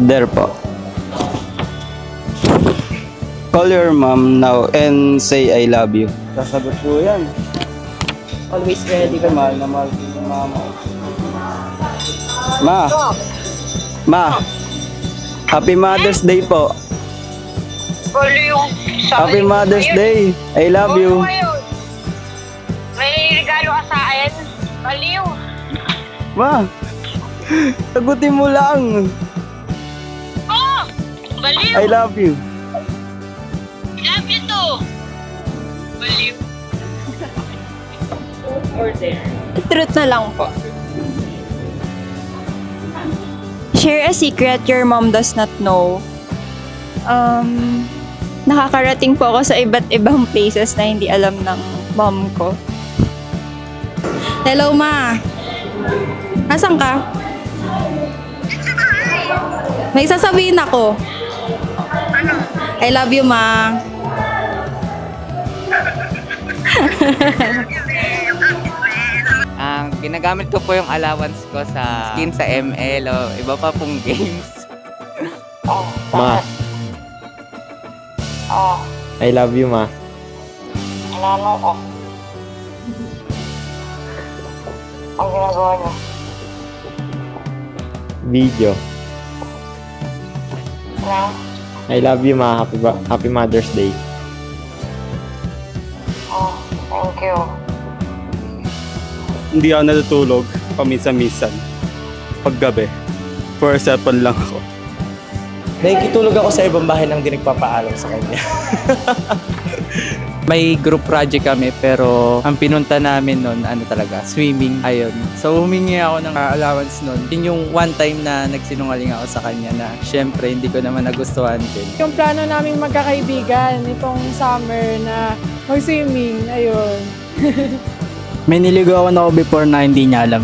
There po. Call your mom now and say I love you. Sasagot po yan. Always ready. Mahal na mahal ko yung mama. Ma! Ma! Happy Mother's Day po. Happy Mother's Day. I love you. May regalo ka sa akin. Baliw. Ma! Sagutin mo lang. Oh! Baliw. I love you. Love you too. Baliw. Order. Truth na lang po. Share a secret your mom does not know. Nakakarating po ako sa iba't ibang places na hindi alam ng mom ko. Hello, Ma. Nasaan ka? May sasabihin ako. I love you, Ma. Ginagamit ko po yung allowance ko sa skin sa ML o iba pa pong games. Ma. I love you, Ma. Ano ko? Ang ginagawa niyo? Video. Ano? I love you, Ma. Happy Mother's Day. Oh, thank you. Hindi ako natutulog paminsan-minsan. Paggabi, for cellphone lang ako. Nakikitulog ako sa ibang bahay nang di nagpapaalam sa kanya. May group project kami pero ang pinunta namin noon talaga, swimming. Ayun. So humingi ako ng allowance noon. Yun yung one time na nagsinungaling ako sa kanya na syempre hindi ko naman nagustuhan din. Yung plano naming magkakaibigan itong summer na mag-swimming, ayun. May niligawan ako before na hindi niya alam.